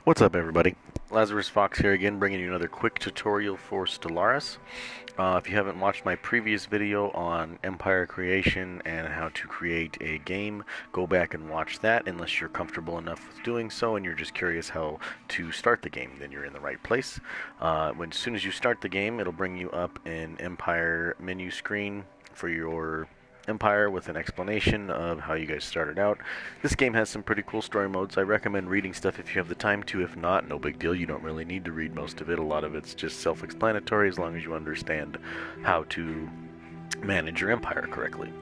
What's up, everybody? Lazarus Fox here again, bringing you another quick tutorial for Stellaris. If you haven't watched my previous video on Empire creation and how to create a game, go back and watch that unless you're comfortable enough with doing so and you're just curious how to start the game. Then you're in the right place. As soon as you start the game, it'll bring you up an Empire menu screen for your Empire with an explanation of how you guys started out. This game has some pretty cool story modes. I recommend reading stuff if you have the time to. If not, no big deal. You don't really need to read most of it. A lot of it's just self-explanatory as long as you understand how to manage your Empire correctly.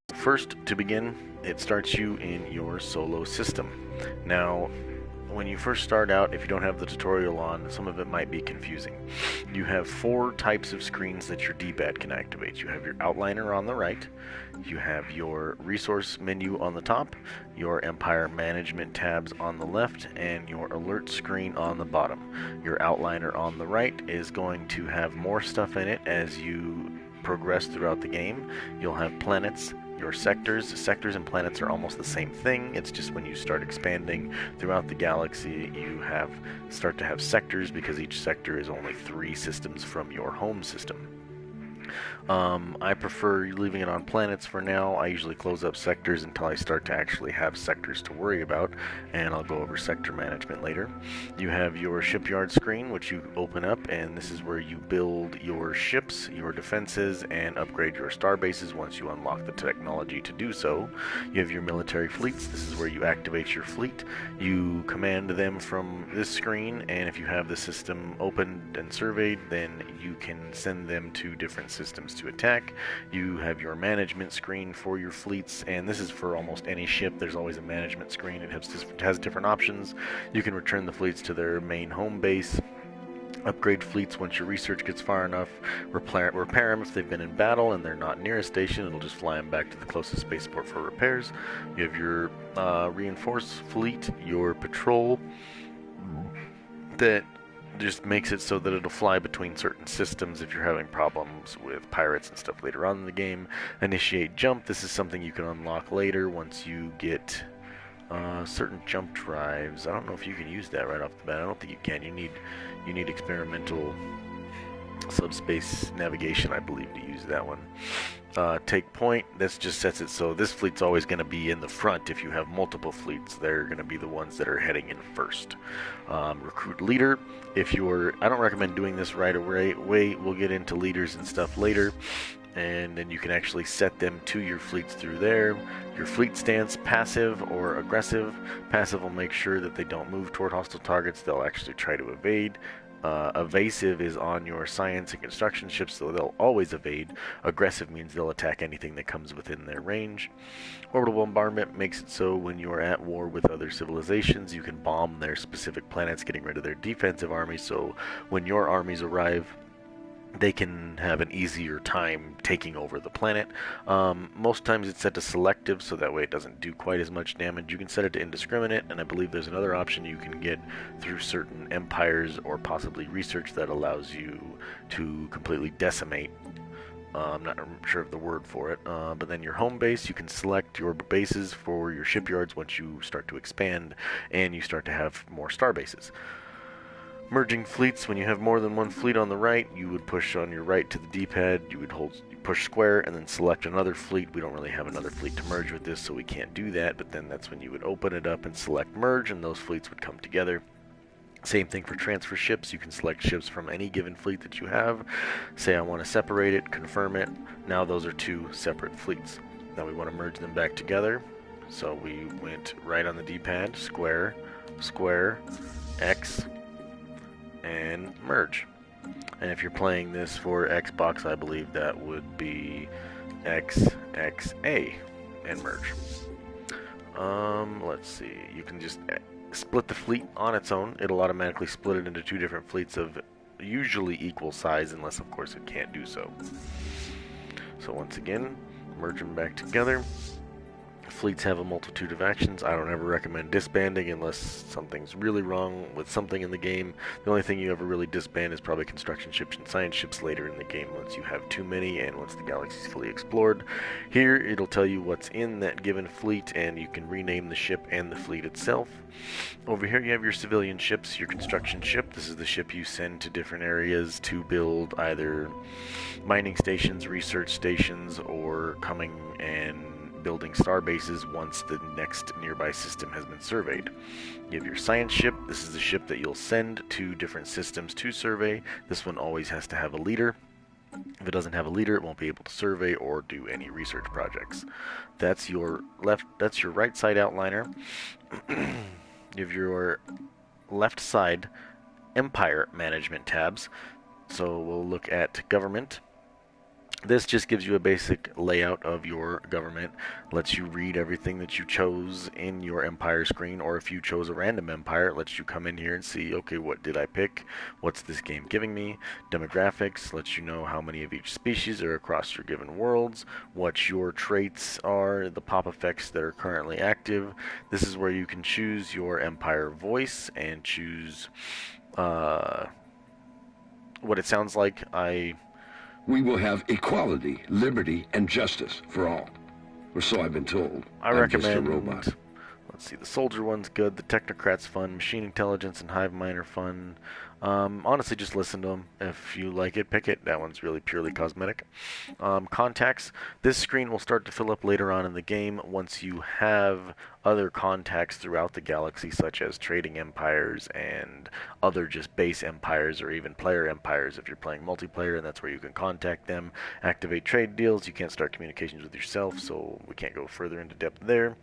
So first, to begin, it starts you in your solo system. Now, when you first start out, if you don't have the tutorial on, some of it might be confusing. You have 4 types of screens that your D-pad can activate. You have your outliner on the right, you have your resource menu on the top, your Empire management tabs on the left, and your alert screen on the bottom. Your outliner on the right is going to have more stuff in it as you progress throughout the game. You'll have planets, your sectors. Sectors and planets are almost the same thing. It's just when you start expanding throughout the galaxy, you start to have sectors because each sector is only 3 systems from your home system. I prefer leaving it on planets for now. I usually close up sectors until I start to actually have sectors to worry about, and I'll go over sector management later. You have your shipyard screen, which you open up, and this is where you build your ships, your defenses, and upgrade your star bases once you unlock the technology to do so. You have your military fleets. This is where you activate your fleet. You command them from this screen, and if you have the system opened and surveyed, then you can send them to different systems to attack. You have your management screen for your fleets, and this is for almost any ship. There's always a management screen. It has different options. You can return the fleets to their main home base, upgrade fleets once your research gets far enough, repair them if they've been in battle and they're not near a station. It'll just fly them back to the closest spaceport for repairs. You have your reinforced fleet, your patrol that just makes it so that it'll fly between certain systems if you're having problems with pirates and stuff later on in the game. Initiate jump. This is something you can unlock later once you get certain jump drives. I don't know if you can use that right off the bat. I don't think you can. You need experimental subspace navigation, I believe, to use that one. Take point. This just sets it so this fleet's always going to be in the front. If you have multiple fleets, they're going to be the ones that are heading in first. Recruit leader. I don't recommend doing this right away. We'll get into leaders and stuff later, and then you can actually set them to your fleets through there. Your fleet stance, passive or aggressive. Passive will make sure that they don't move toward hostile targets. They'll actually try to evade. Evasive is on your science and construction ships, so they'll always evade. Aggressive means they'll attack anything that comes within their range. Orbital bombardment makes it so when you're at war with other civilizations, you can bomb their specific planets, getting rid of their defensive armies, so when your armies arrive, they can have an easier time taking over the planet. Most times it's set to selective, so that way it doesn't do quite as much damage. You can set it to indiscriminate, and I believe there's another option you can get through certain empires or possibly research that allows you to completely decimate. I'm not sure of the word for it, but then your home base, you can select your bases for your shipyards once you start to expand and you start to have more star bases. Merging fleets. When you have more than one fleet on the right, you would push on your right to the D-pad. You would push square and then select another fleet. We don't really have another fleet to merge with this, so we can't do that, but then that's when you would open it up and select merge, and those fleets would come together. Same thing for transfer ships. You can select ships from any given fleet that you have. Say I want to separate it, confirm it. Now those are 2 separate fleets. Now we want to merge them back together. So we went right on the D-pad, square, square, X, and merge. And if you're playing this for Xbox, I believe that would be XXA and merge. Let's see. You can just split the fleet on its own. It'll automatically split it into 2 different fleets of usually equal size, unless of course it can't do so. So once again, merge them back together. Fleets have a multitude of actions. I don't ever recommend disbanding unless something's really wrong with something in the game. The only thing you ever really disband is probably construction ships and science ships later in the game once you have too many and once the galaxy's fully explored. Here it'll tell you what's in that given fleet, and you can rename the ship and the fleet itself. Over here you have your civilian ships, your construction ship. This is the ship you send to different areas to build either mining stations, research stations, or coming and building star bases once the next nearby system has been surveyed. You have your science ship. This is the ship that you'll send to different systems to survey. This one always has to have a leader. If it doesn't have a leader, it won't be able to survey or do any research projects. That's your right side outliner. You have your left side Empire Management tabs. So we'll look at Government. This just gives you a basic layout of your government, lets you read everything that you chose in your empire screen, or if you chose a random empire, it lets you come in here and see, okay, what did I pick? What's this game giving me? Demographics lets you know how many of each species are across your given worlds, what your traits are, the pop effects that are currently active. This is where you can choose your empire voice and choose what it sounds like. We will have equality, liberty, and justice for all. Or so I've been told. I recommend. recommend, Just a robot. let's see, the soldier one's good, the technocrat's fun, machine intelligence and hive mind are fun. Honestly, just listen to them. If you like it, pick it. That one's really purely cosmetic. Contacts. This screen will start to fill up later on in the game once you have other contacts throughout the galaxy, such as trading empires and other just base empires, or even player empires if you're playing multiplayer, and that's where you can contact them, activate trade deals. You can't start communications with yourself, so we can't go further into depth there.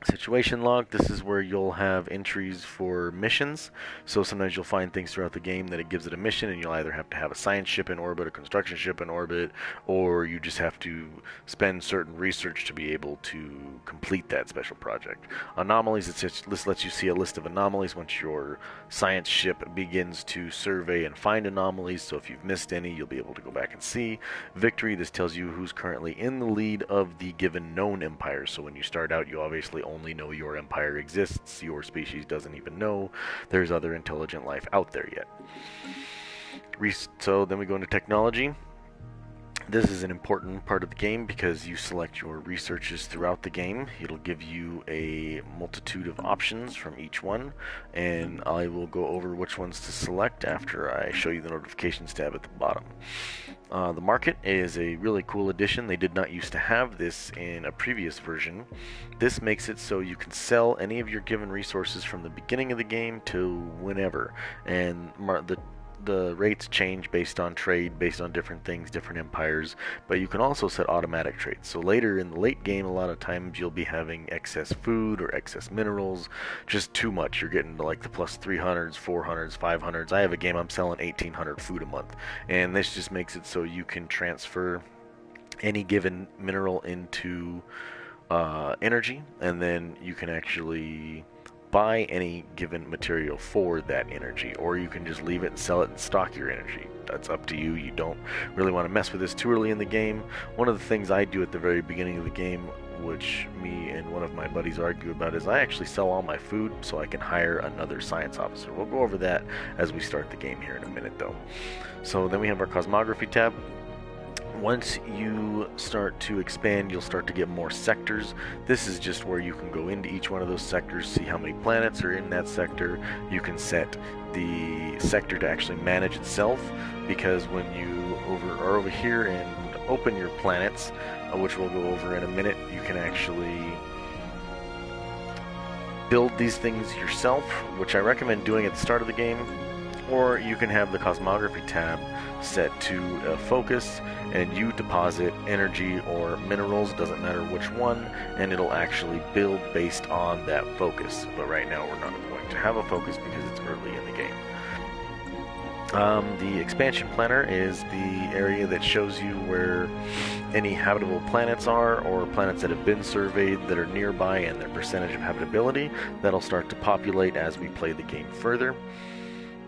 Situation log, this is where you'll have entries for missions. So sometimes you'll find things throughout the game that it gives it a mission, and you'll either have to have a science ship in orbit, a construction ship in orbit, or you just have to spend certain research to be able to complete that special project. Anomalies, this lets you see a list of anomalies once your science ship begins to survey and find anomalies, so if you've missed any, you'll be able to go back and see. Victory, this tells you who's currently in the lead of the given known empire. So when you start out, you obviously only know your empire exists. Your species doesn't even know there's other intelligent life out there yet. So then we go into technology. This is an important part of the game because you select your researches throughout the game. It'll give you a multitude of options from each one, and I will go over which ones to select after I show you the notifications tab at the bottom. The market is a really cool addition. They did not used to have this in a previous version. This makes it so you can sell any of your given resources from the beginning of the game to whenever, and the rates change based on trade, based on different things, different empires, but you can also set automatic trades. So later in the late game, a lot of times you'll be having excess food or excess minerals, just too much. You're getting to like the plus 300s, 400s, 500s. I have a game I'm selling 1800 food a month, and this just makes it so you can transfer any given mineral into energy, and then you can actually buy any given material for that energy, or you can just leave it and sell it and stock your energy. That's up to you. You don't really want to mess with this too early in the game. One of the things I do at the very beginning of the game, which me and one of my buddies argue about, is I actually sell all my food so I can hire another science officer. We'll go over that as we start the game here in a minute though. So then we have our cosmography tab. Once you start to expand, you'll start to get more sectors. This is just where you can go into each one of those sectors, see how many planets are in that sector. You can set the sector to actually manage itself, because when you are over here and open your planets, which we'll go over in a minute, you can actually build these things yourself, which I recommend doing at the start of the game, or you can have the cosmography tab set to focus, and you deposit energy or minerals, doesn't matter which one, and it'll actually build based on that focus. But right now we're not going to have a focus because it's early in the game. The expansion planner is the area that shows you where any habitable planets are, or planets that have been surveyed that are nearby and their percentage of habitability. That'll start to populate as we play the game further.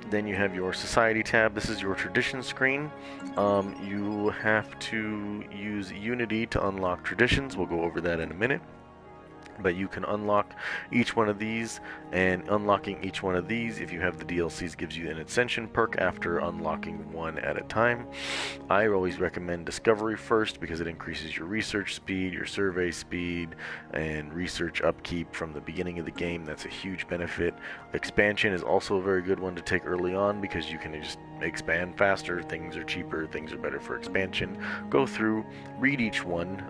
Then you have your Society tab. This is your Tradition screen. You have to use Unity to unlock traditions. We'll go over that in a minute. But you can unlock each one of these, and unlocking each one of these, if you have the DLCs, gives you an Ascension perk after unlocking one at a time. I always recommend Discovery first because it increases your research speed, your survey speed, and research upkeep from the beginning of the game. That's a huge benefit. Expansion is also a very good one to take early on because you can just expand faster, things are cheaper, things are better for expansion. Go through, read each one.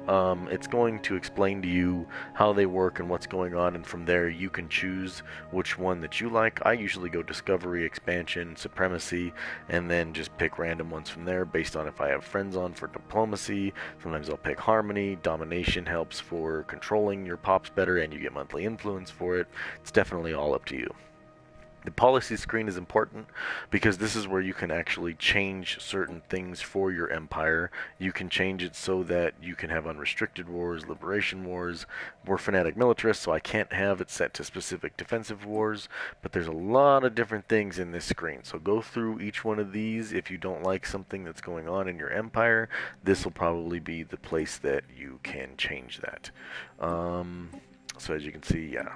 It's going to explain to you how they work and what's going on, and from there you can choose which one that you like. I usually go Discovery, Expansion, Supremacy, and then just pick random ones from there based on if I have friends on for Diplomacy. Sometimes I'll pick Harmony. Domination helps for controlling your pops better, and you get monthly influence for it. It's definitely all up to you. The policy screen is important because this is where you can actually change certain things for your empire. You can change it so that you can have unrestricted wars, liberation wars. We're fanatic militarists, so I can't have it set to specific defensive wars, but there's a lot of different things in this screen. So go through each one of these. If you don't like something that's going on in your empire, this will probably be the place that you can change that. So as you can see, yeah.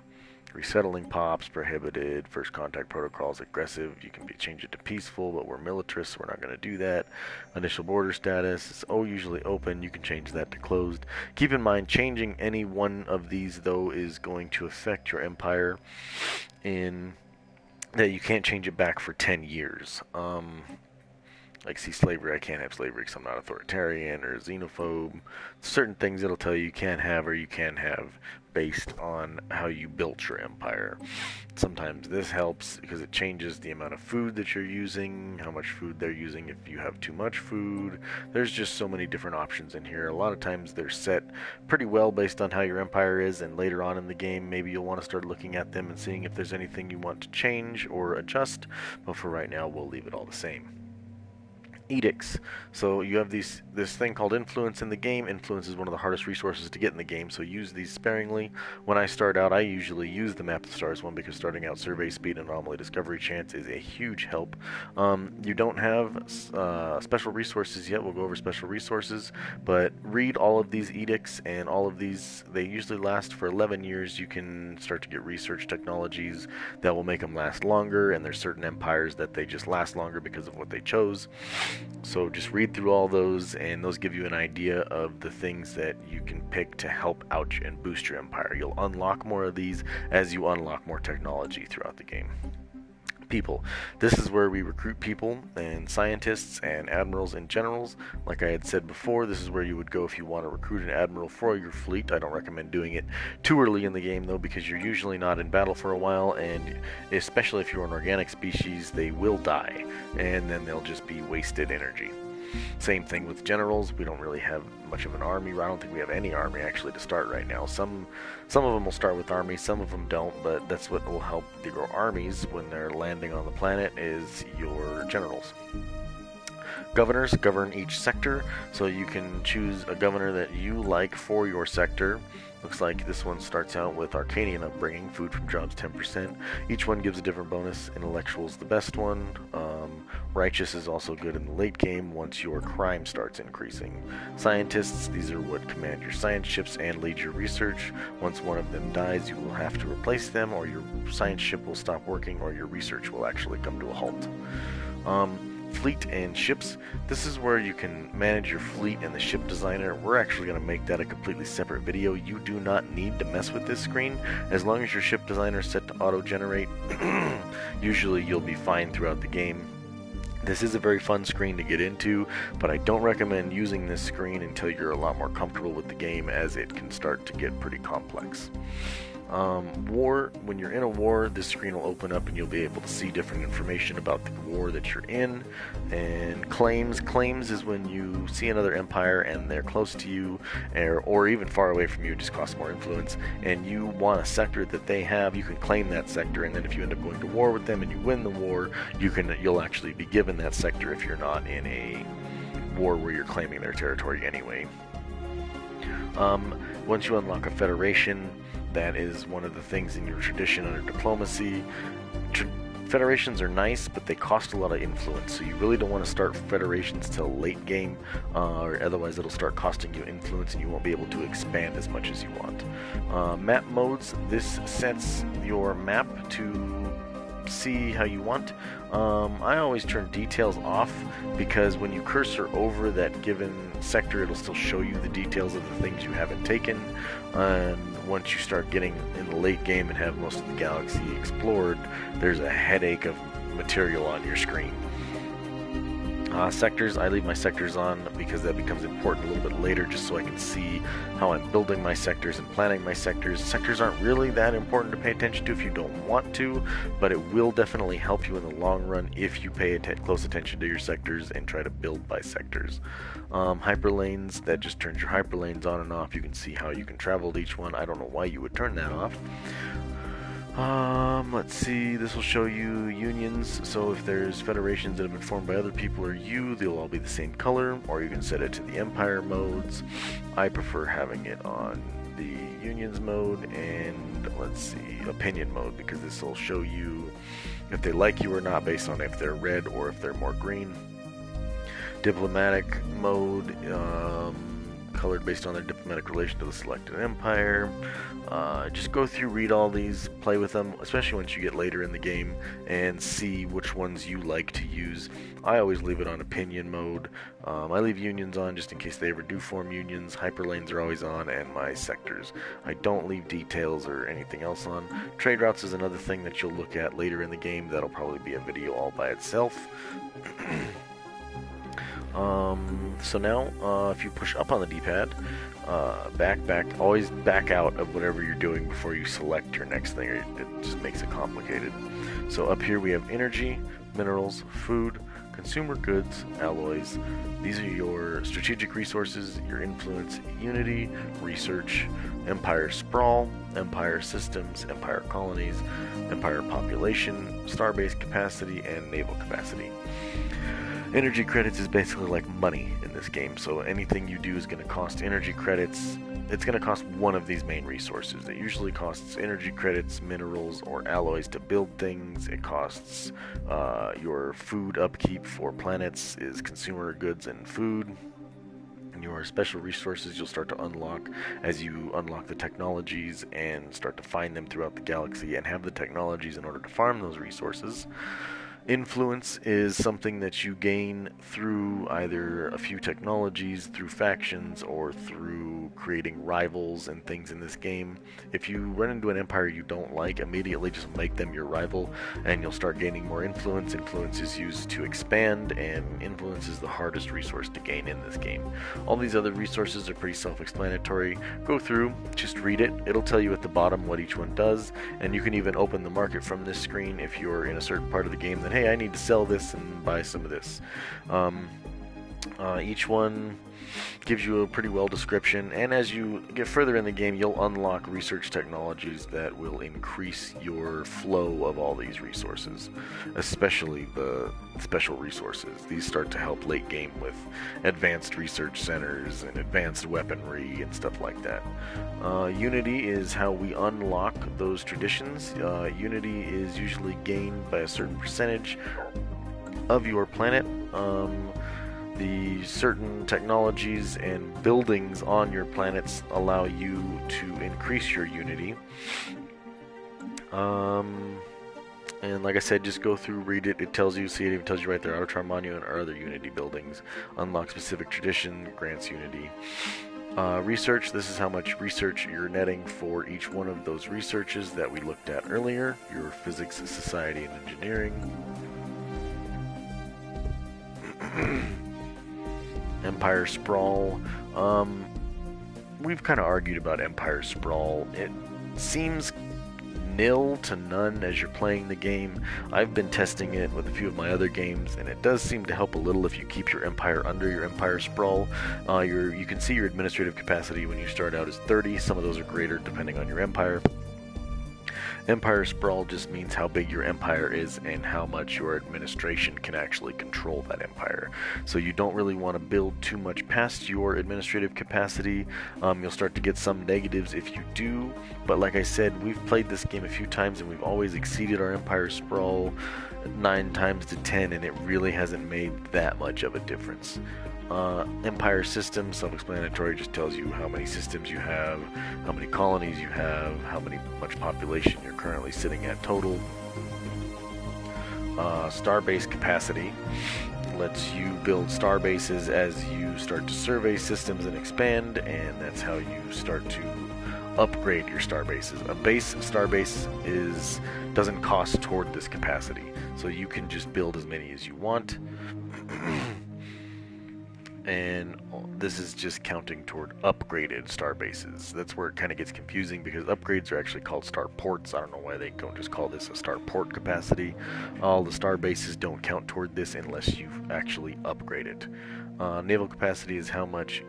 Resettling pops, prohibited. First contact protocols, aggressive. You can change it to peaceful, but we're militarists, so we're not going to do that. Initial border status is usually open. You can change that to closed. Keep in mind, changing any one of these, though, is going to affect your empire in that you can't change it back for 10 years. Like, see, slavery, I can't have slavery because I'm not authoritarian or xenophobe. Certain things it'll tell you you can't have or you can have based on how you built your empire. Sometimes this helps because it changes the amount of food that you're using, how much food they're using if you have too much food. There's just so many different options in here. A lot of times they're set pretty well based on how your empire is, and later on in the game maybe you'll want to start looking at them and seeing if there's anything you want to change or adjust, but for right now we'll leave it all the same. Edicts. So you have this thing called influence in the game. Influence is one of the hardest resources to get in the game, so use these sparingly. When I start out, I usually use the Map of the Stars one because starting out survey speed and anomaly discovery chance is a huge help. You don't have special resources yet. We'll go over special resources, but read all of these edicts, and all of these, they usually last for 11 years. You can start to get research technologies that will make them last longer, and there's certain empires that they just last longer because of what they chose. So just read through all those, and those give you an idea of the things that you can pick to help out and boost your empire. You'll unlock more of these as you unlock more technology throughout the game. People. This is where we recruit people and scientists and admirals and generals. Like I had said before, this is where you would go if you want to recruit an admiral for your fleet. I don't recommend doing it too early in the game though, because you're usually not in battle for a while, and especially if you're an organic species, they will die, and then they'll just be wasted energy. Same thing with generals. We don't really have much of an army. I don't think we have any army actually to start right now. Some of them will start with armies, some of them don't, but that's what will help your armies when they're landing on the planet is your generals. Governors govern each sector, so you can choose a governor that you like for your sector. Looks like this one starts out with Arcadian upbringing, food from jobs 10%. Each one gives a different bonus. Intellectual's the best one. Righteous is also good in the late game once your crime starts increasing. Scientists, these are what command your science ships and lead your research. Once one of them dies, you will have to replace them, or your science ship will stop working, or your research will actually come to a halt. Fleet and ships. This is where you can manage your fleet and the ship designer. We're actually going to make that a completely separate video. You do not need to mess with this screen. As long as your ship designer is set to auto-generate, usually you'll be fine throughout the game. This is a very fun screen to get into, but I don't recommend using this screen until you're a lot more comfortable with the game, as it can start to get pretty complex. War, when you're in a war, this screen will open up and you'll be able to see different information about the war that you're in. And claims is when you see another empire and they're close to you, or even far away from you, just costs more influence, and you want a sector that they have. You can claim that sector, and then if you end up going to war with them and you win the war, you'll actually be given that sector if you're not in a war where you're claiming their territory anyway. Once you unlock a federation, that is one of the things in your tradition under diplomacy. Federations are nice, but they cost a lot of influence, so you really don't want to start Federations till late game, or otherwise it'll start costing you influence and you won't be able to expand as much as you want. Map modes, this sets your map to see how you want. I always turn details off because when you cursor over that given sector, it'll still show you the details of the things you haven't taken. And once you start getting in the late game and have most of the galaxy explored, there's a headache of material on your screen. Sectors, I leave my sectors on because that becomes important a little bit later, just so I can see how I'm building my sectors and planning my sectors. Sectors aren't really that important to pay attention to if you don't want to, but it will definitely help you in the long run if you pay close attention to your sectors and try to build by sectors. Hyperlanes, that just turns your hyperlanes on and off. You can see how you can travel to each one. I don't know why you would turn that off. Let's see, this will show you unions, so if there's federations that have been formed by other people or you, they'll all be the same color, or you can set it to the empire modes. I prefer having it on the unions mode, and let's see, opinion mode, because this will show you if they like you or not based on if they're red or if they're more green. Diplomatic mode, colored based on their diplomatic relation to the selected empire. Just go through, read all these, play with them, especially once you get later in the game, and see which ones you like to use. I always leave it on opinion mode. I leave unions on just in case they ever do form unions. Hyperlanes are always on, and my sectors. I don't leave details or anything else on. Trade routes is another thing that you'll look at later in the game. That'll probably be a video all by itself. So now, if you push up on the D-pad, always back out of whatever you're doing before you select your next thing, or it just makes it complicated. So up here we have energy, minerals, food, consumer goods, alloys. These are your strategic resources, your influence, unity, research, empire sprawl, empire systems, empire colonies, empire population, starbase capacity, and naval capacity. Energy credits is basically like money in this game, so anything you do is going to cost energy credits. It's going to cost one of these main resources. It usually costs energy credits, minerals, or alloys to build things. It costs your food upkeep for planets is consumer goods and food. And your special resources you'll start to unlock as you unlock the technologies and start to find them throughout the galaxy and have the technologies in order to farm those resources. Influence is something that you gain through either a few technologies, through factions, or through creating rivals and things in this game. If you run into an empire you don't like, immediately just make them your rival, and you'll start gaining more influence. Influence is used to expand, and influence is the hardest resource to gain in this game. All these other resources are pretty self-explanatory. Go through, just read it. It'll tell you at the bottom what each one does, and you can even open the market from this screen if you're in a certain part of the game that, hey, I need to sell this and buy some of this. Each one gives you a pretty well description, and as you get further in the game, you'll unlock research technologies that will increase your flow of all these resources, especially the special resources. These start to help late game with advanced research centers and advanced weaponry and stuff like that. Unity is how we unlock those traditions. Unity is usually gained by a certain percentage of your planet. The certain technologies and buildings on your planets allow you to increase your unity. And like I said, just go through, read it. It tells you, see it even tells you right there, Autotron Monument or other Unity buildings. Unlock specific tradition, grants Unity. Research, this is how much research you're netting for each one of those researches that we looked at earlier. Your physics, society, and engineering. Empire Sprawl. We've kind of argued about Empire Sprawl. It seems nil to none as you're playing the game. I've been testing it with a few of my other games, and it does seem to help a little if you keep your empire under your Empire Sprawl. You can see your administrative capacity when you start out as 30. Some of those are greater depending on your empire. Empire sprawl just means how big your empire is and how much your administration can actually control that empire. So you don't really want to build too much past your administrative capacity. You'll start to get some negatives if you do, but like I said, we've played this game a few times and we've always exceeded our empire sprawl 9 times to 10, and it really hasn't made that much of a difference. Empire system, self-explanatory, just tells you how many systems you have, how many colonies you have, how much population you're currently sitting at total. Starbase capacity lets you build star bases as you start to survey systems and expand, and that's how you start to upgrade your star bases. A base star base doesn't cost toward this capacity, so you can just build as many as you want. And this is just counting toward upgraded star bases. That's where it kind of gets confusing, because upgrades are actually called star ports. I don't know why they don't just call this a star port capacity. All the star bases don't count toward this unless you've actually upgraded. Naval capacity is how much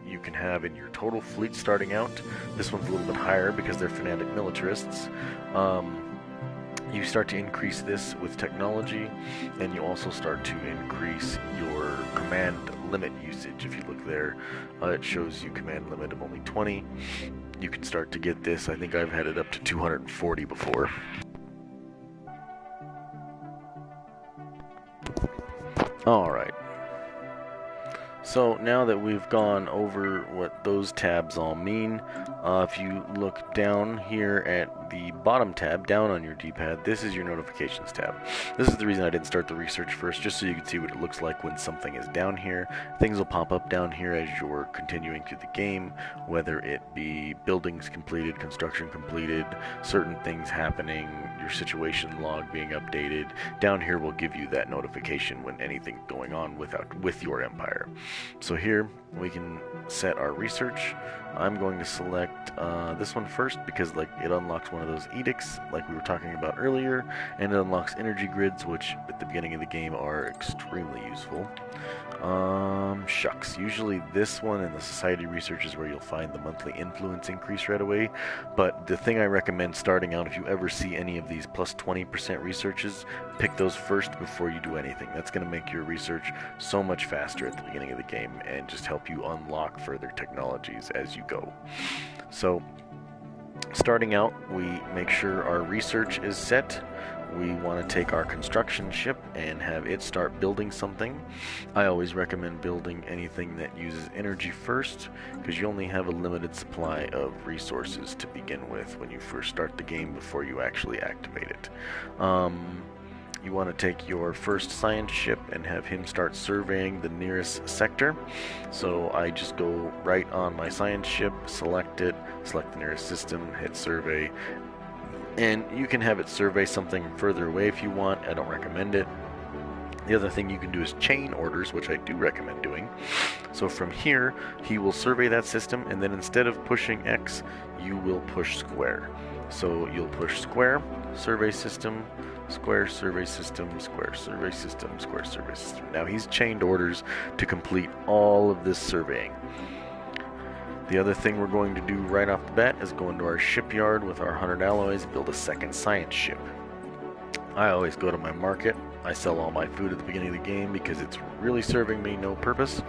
you can have in your total fleet starting out. This one's a little bit higher because they're fanatic militarists. You start to increase this with technology, and you also start to increase your command limit usage. If you look there, it shows you command limit of only 20. You can start to get this. I think I've had it up to 240 before. Alright. So now that we've gone over what those tabs all mean, if you look down here at the bottom tab, down on your D-pad, this is your notifications tab. This is the reason I didn't start the research first, just so you can see what it looks like when something is down here. Things will pop up down here as you're continuing through the game, whether it be buildings completed, construction completed, certain things happening, your situation log being updated. Down here will give you that notification when anything's going on with your empire. So here we can set our research. I'm going to select this one first because it unlocks one of those edicts like we were talking about earlier, and it unlocks energy grids, which at the beginning of the game are extremely useful. Shucks. Usually this one and the society research is where you'll find the monthly influence increase right away, but the thing I recommend starting out, if you ever see any of these plus 20% researches, pick those first before you do anything. That's going to make your research so much faster at the beginning of the game and just help you unlock further technologies as you go. So starting out, we make sure our research is set. We want to take our construction ship and have it start building something. I always recommend building anything that uses energy first, because you only have a limited supply of resources to begin with when you first start the game before you actually activate it. You want to take your first science ship and have him start surveying the nearest sector. So I just go right on my science ship, select it, select the nearest system, hit survey, and you can have it survey something further away if you want. I don't recommend it. The other thing you can do is chain orders, which I do recommend doing. So from here, he will survey that system, and then instead of pushing X, you will push square. So you'll push square, survey system, square, survey system, square, survey system, square, survey system. Now he's chained orders to complete all of this surveying. The other thing we're going to do right off the bat is go into our shipyard with our 100 alloys, build a second science ship. I always go to my market. I sell all my food at the beginning of the game because it's really serving me no purpose.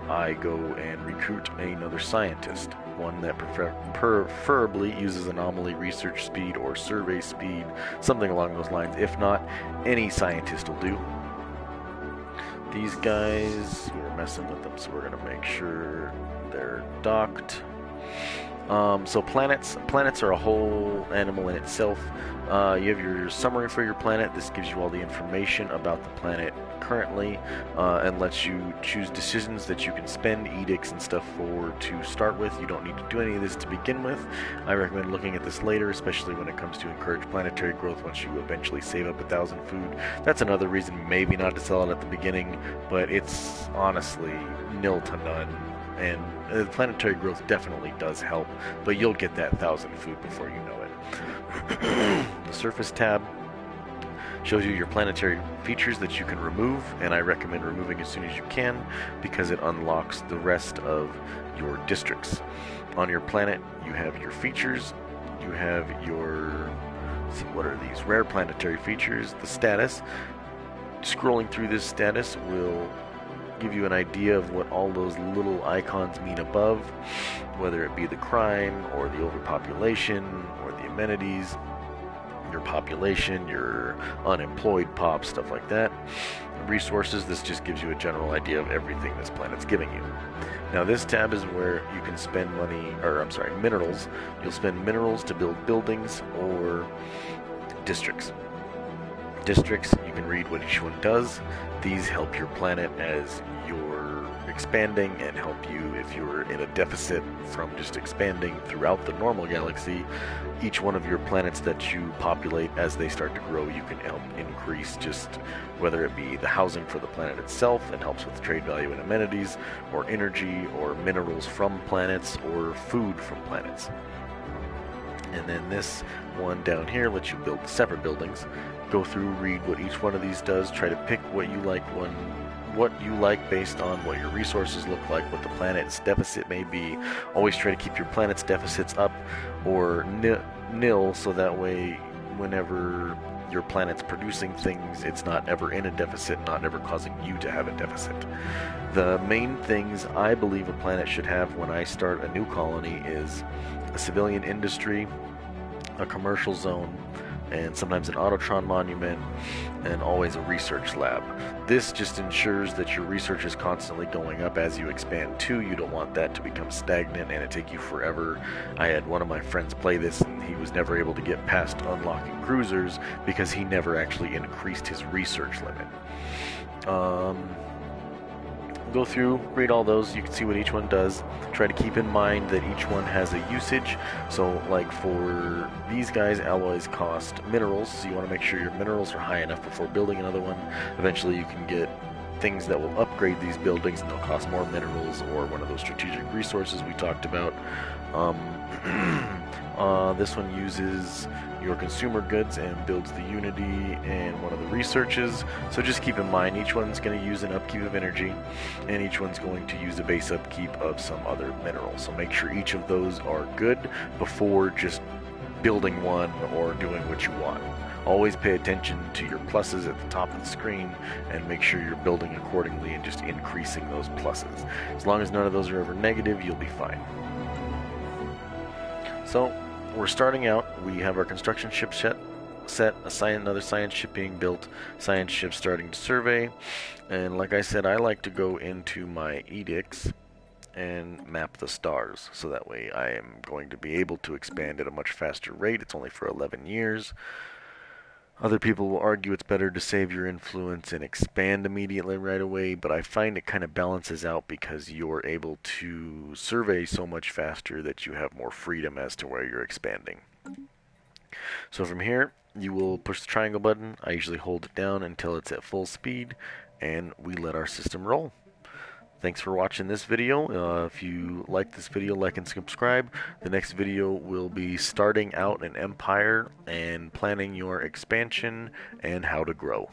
I go and recruit another scientist, one that preferably uses anomaly research speed or survey speed, something along those lines. If not, any scientist will do. These guys, we're messing with them, so we're going to make sure they're docked. So planets are a whole animal in itself. You have your summary for your planet. This gives you all the information about the planet currently, and lets you choose decisions that you can spend edicts and stuff for to start with. You don't need to do any of this to begin with. I recommend looking at this later, especially when it comes to encourage planetary growth once you eventually save up 1,000 food. That's another reason maybe not to sell it at the beginning, but it's honestly nil to none. And planetary growth definitely does help, but you'll get that 1,000 food before you know it. The surface tab shows you your planetary features that you can remove, and I recommend removing as soon as you can because it unlocks the rest of your districts. On your planet, you have your features. you have your, what are these? Rare planetary features, the status. Scrolling through this status will give you an idea of what all those little icons mean above, whether it be the crime or the overpopulation or the amenities, your population, your unemployed pop, stuff like that. Resources, this just gives you a general idea of everything this planet's giving you. Now this tab is where you can spend money, or I'm sorry, minerals. You'll spend minerals to build buildings or districts. Districts, you can read what each one does. These help your planet as you're expanding and help you if you're in a deficit from just expanding throughout the normal galaxy. Each one of your planets that you populate as they start to grow, you can help increase, just whether it be the housing for the planet itself and helps with trade value and amenities, or energy or minerals from planets, or food from planets. And then this one down here lets you build separate buildings. Go through, read what each one of these does, try to pick what you like based on what your resources look like, what the planet's deficit may be. Always try to keep your planet's deficits up or nil, so that way whenever your planet's producing things, it's not ever in a deficit, not ever causing you to have a deficit. The main things I believe a planet should have when I start a new colony is a civilian industry, a commercial zone, and sometimes an autotron monument, and always a research lab. This just ensures that your research is constantly going up as you expand too. You don't want that to become stagnant and it take you forever. I had one of my friends play this and he was never able to get past unlocking cruisers because he never actually increased his research limit. Go through, read all those, you can see what each one does. Try to keep in mind that each one has a usage. So like for these guys, alloys cost minerals, so you want to make sure your minerals are high enough before building another one. Eventually you can get things that will upgrade these buildings and they'll cost more minerals, or one of those strategic resources we talked about. This one uses your consumer goods and builds the unity and one of the researches. So just keep in mind each one's going to use an upkeep of energy and each one's going to use a base upkeep of some other mineral. So make sure each of those are good before just building one or doing what you want. Always pay attention to your pluses at the top of the screen and make sure you're building accordingly and just increasing those pluses. As long as none of those are ever negative, you'll be fine. So we're starting out. We have our construction ship set, another science ship being built, science ship starting to survey, and like I said, I like to go into my edicts and map the stars, so that way I am going to be able to expand at a much faster rate. It's only for 11 years. Other people will argue it's better to save your influence and expand immediately right away, but I find it kind of balances out because you're able to survey so much faster that you have more freedom as to where you're expanding. So from here, you will push the triangle button. I usually hold it down until it's at full speed, and we let our system roll. Thanks for watching this video. If you like this video, like and subscribe. The next video will be starting out an empire and planning your expansion and how to grow.